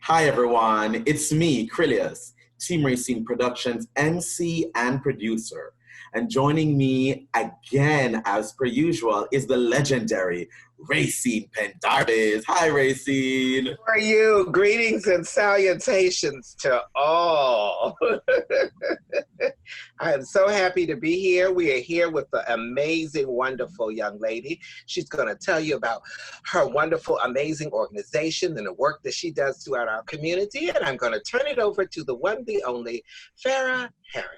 Hi everyone, it's me, Krylios, Team Rayceen Productions MC and producer. And joining me again, as per usual, is the legendary Rayceen Pendarvis. Hi Rayceen. How are you? Greetings and salutations to all. I am so happy to be here. We are here with the amazing, wonderful young lady. She's going to tell you about her wonderful, amazing organization and the work that she does throughout our community. And I'm going to turn it over to the one, the only, Farah Harris.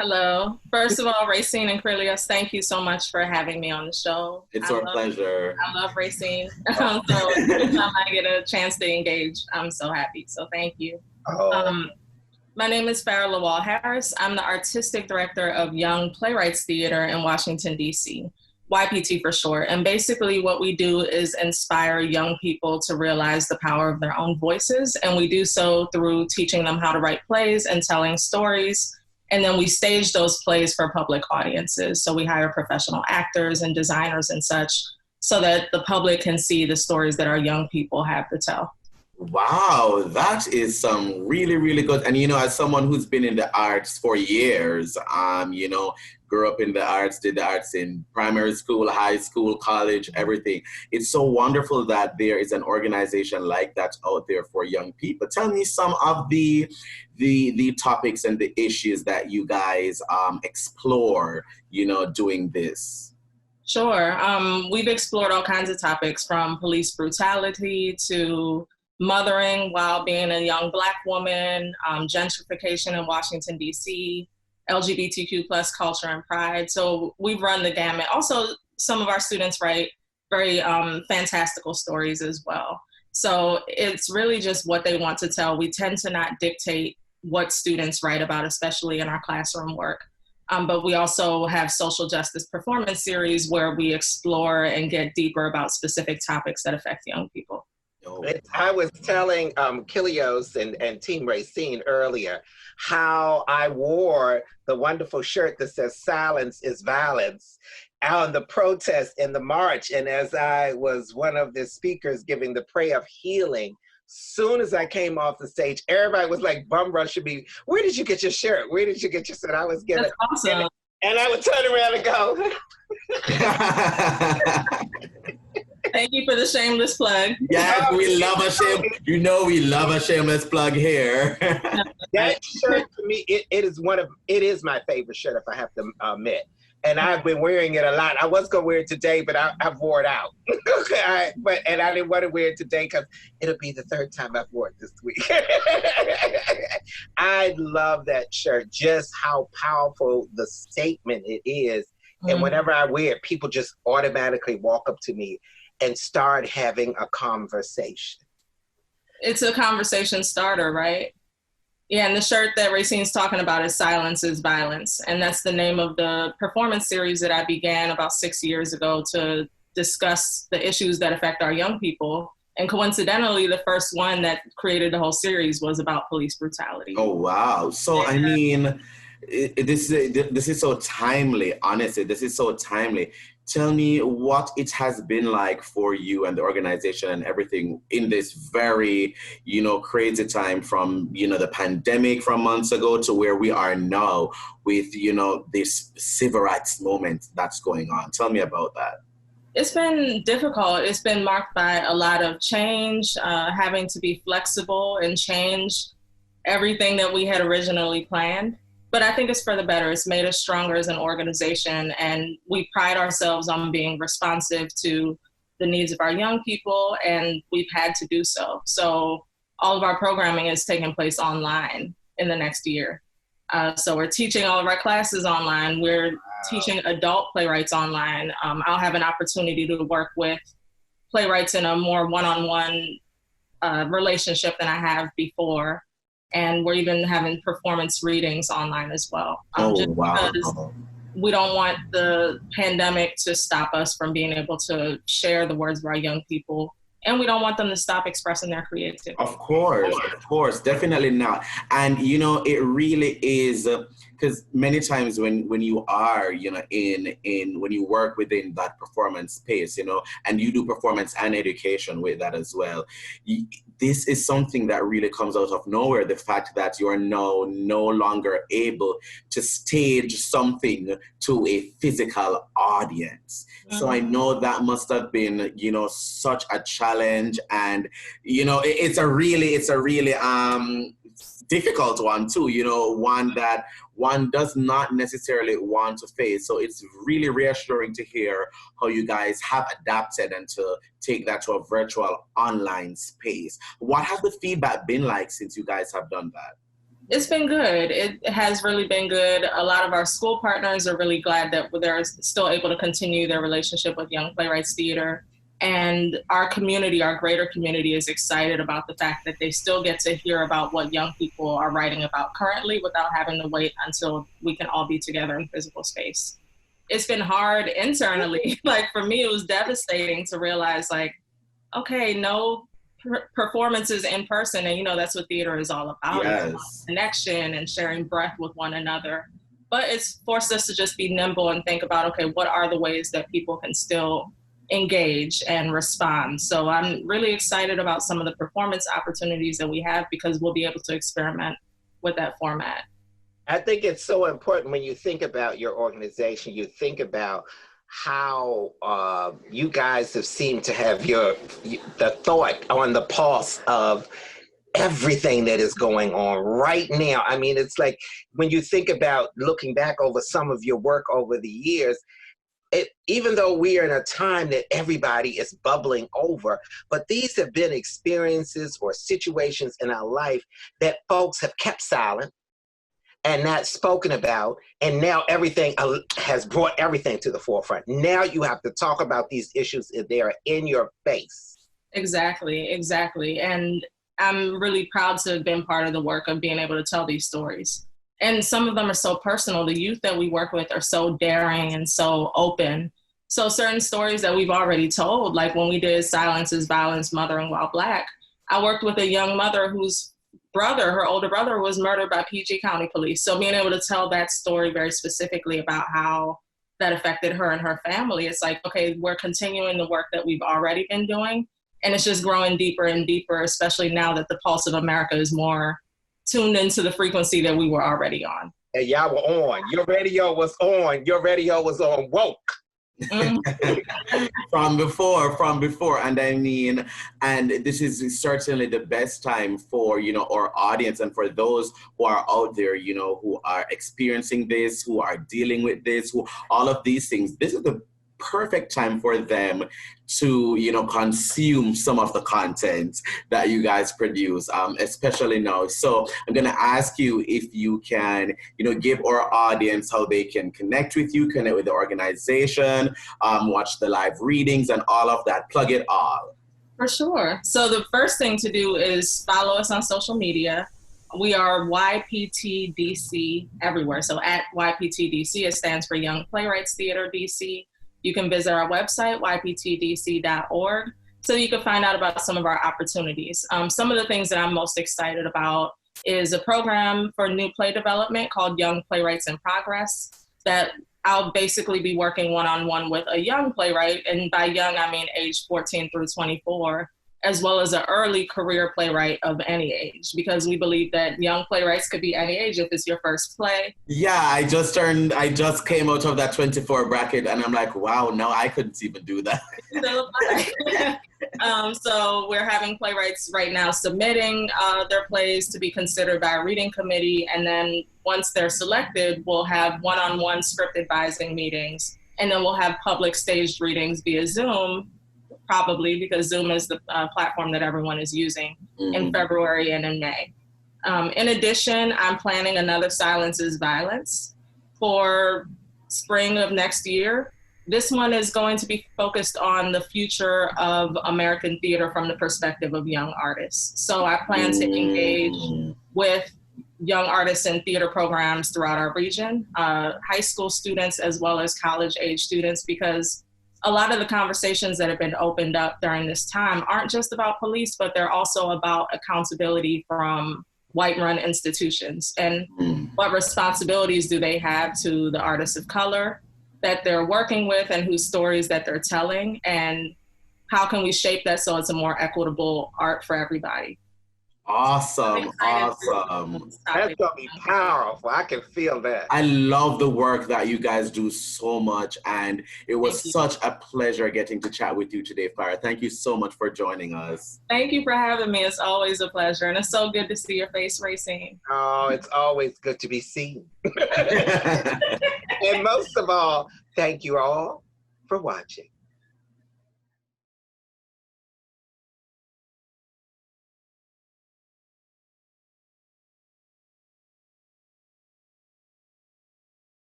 Hello. First of all, Rayceen and Krylios, thank you so much for having me on the show. It's our pleasure. I love Rayceen. So every time I get a chance to engage, I'm so happy. So thank you. My name is Farah Lawal Harris. I'm the artistic director of Young Playwrights Theater in Washington, D.C., YPT for short. And basically what we do is inspire young people to realize the power of their own voices. And we do so through teaching them how to write plays and telling stories. And then we stage those plays for public audiences. So we hire professional actors and designers and such so that the public can see the stories that our young people have to tell. Wow, that is some really, really good. And, as someone who's been in the arts for years, grew up in the arts, did the arts in primary school, high school, college, everything. It's so wonderful that there is an organization like that out there for young people. Tell me some of the topics and the issues that you guys explore, doing this. Sure. We've explored all kinds of topics from police brutality to mothering while being a young Black woman, gentrification in Washington, D.C., LGBTQ plus culture and pride. So we've run the gamut. Also, some of our students write very fantastical stories as well. So it's really just what they want to tell. We tend to not dictate what students write about, especially in our classroom work. But we also have social justice performance series where we explore and get deeper about specific topics that affect young people. I was telling Krylios and Team Rayceen earlier how I wore the wonderful shirt that says "Silence is Violence" on the protest in the march. And as I was one of the speakers giving the prayer of healing, soon as I came off the stage, everybody was like bum rushing me. Where did you get your shirt? Where did you get your shirt? I was getting awesome. And I would turn around and go. Thank you for the shameless plug. Yes, we love a we love a shameless plug here. That shirt to me, it is my favorite shirt, if I have to admit. And I've been wearing it a lot. I was gonna wear it today, but I wore it out. I didn't want to wear it today because it'll be the third time I've worn it this week. I love that shirt, just how powerful the statement it is. Mm-hmm. And whenever I wear it, people just automatically walk up to me and start having a conversation. It's a conversation starter, right? Yeah, and the shirt that Rayceen's talking about is "Silence is Violence." And that's the name of the performance series that I began about 6 years ago to discuss the issues that affect our young people. And coincidentally, the first one that created the whole series was about police brutality. Oh, wow. So, I mean, this is so timely, honestly. This is so timely. Tell me what it has been like for you and the organization and everything in this very, crazy time from, the pandemic from months ago to where we are now with, this civil rights movement that's going on. Tell me about that. It's been difficult. It's been marked by a lot of change, having to be flexible and change everything that we had originally planned. But I think it's for the better. It's made us stronger as an organization, and we pride ourselves on being responsive to the needs of our young people, and we've had to do so. So all of our programming is taking place online in the next year. So we're teaching all of our classes online. We're teaching adult playwrights online. I'll have an opportunity to work with playwrights in a more one-on-one relationship than I have before. And we're even having performance readings online as well. Because we don't want the pandemic to stop us from being able to share the words of our young people. And we don't want them to stop expressing their creativity. Of course, definitely not. And, it really is because many times when you are, you know, in when you work within that performance space, you know, and you do performance and education with that as well, this is something that really comes out of nowhere. The fact that you are now no longer able to stage something to a physical audience. So I know that must have been, you know, such a challenge, and you know, it's a really difficult one too, you know, one that one does not necessarily want to face. So it's really reassuring to hear how you guys have adapted and to take that to a virtual online space. What has the feedback been like since you guys have done that? It's been good. It has really been good. A lot of our school partners are really glad that they're still able to continue their relationship with Young Playwrights Theater. And our community, our greater community, is excited about the fact that they still get to hear about what young people are writing about currently without having to wait until we can all be together in physical space. It's been hard internally. Like for me, it was devastating to realize, like, okay, no performances in person. And you know, that's what theater is all about. Yes. It's about connection and sharing breath with one another. But it's forced us to just be nimble and think about, okay, what are the ways that people can still engage and respond? So I'm really excited about some of the performance opportunities that we have, because we'll be able to experiment with that format. I think it's so important when you think about your organization, you think about how you guys have seemed to have the thought on the pulse of everything that is going on right now. I mean, it's like when you think about looking back over some of your work over the years, even though we are in a time that everybody is bubbling over, but these have been experiences or situations in our life that folks have kept silent and not spoken about, and now everything has brought everything to the forefront. Now you have to talk about these issues if they are in your face. Exactly. And I'm really proud to have been part of the work of being able to tell these stories. And some of them are so personal. The youth that we work with are so daring and so open. So certain stories that we've already told, like when we did Silence is Violence, Mothering While Black, I worked with a young mother whose brother, her older brother, was murdered by PG County Police. So being able to tell that story very specifically about how that affected her and her family, it's like, okay, we're continuing the work that we've already been doing. And it's just growing deeper and deeper, especially now that the pulse of America is more tuned into the frequency that we were already on. And y'all were on. Your radio was on. Your radio was on woke. From before. And I mean, and this is certainly the best time for, you know, our audience and for those who are out there, you know, who are experiencing this, who are dealing with this, who all of these things. This is the perfect time for them to, you know, consume some of the content that you guys produce, especially now. So I'm going to ask you if you can, you know, give our audience how they can connect with you, connect with the organization, watch the live readings and all of that. Plug it all. For sure. So the first thing to do is follow us on social media. We are YPTDC everywhere. So at YPTDC, it stands for Young Playwrights Theater DC. You can visit our website, yptdc.org, so you can find out about some of our opportunities. Some of the things that I'm most excited about is a program for new play development called Young Playwrights in Progress, that I'll basically be working one-on-one with a young playwright, and by young, I mean age 14 through 24, as well as an early career playwright of any age, because we believe that young playwrights could be any age if it's your first play. Yeah, I just came out of that 24 bracket and I'm like, wow, no, I couldn't even do that. So we're having playwrights right now submitting their plays to be considered by a reading committee. And then once they're selected, we'll have one-on-one script advising meetings. And then we'll have public staged readings via Zoom, probably because Zoom is the platform that everyone is using, in February and in May. In addition, I'm planning another Silence is Violence for spring of next year. This one is going to be focused on the future of American theater from the perspective of young artists. So I plan to engage with young artists in theater programs throughout our region, high school students as well as college age students, because a lot of the conversations that have been opened up during this time aren't just about police, but they're also about accountability from white-run institutions, and what responsibilities do they have to the artists of color that they're working with and whose stories that they're telling, and how can we shape that so it's a more equitable art for everybody? Awesome. That's gonna be powerful. I can feel that. I love the work that you guys do so much, and it was such a pleasure getting to chat with you today, Farah. Thank you so much for joining us. Thank you for having me. It's always a pleasure, and it's so good to see your face, Rayceen. Oh, it's always good to be seen. And most of all, thank you all for watching.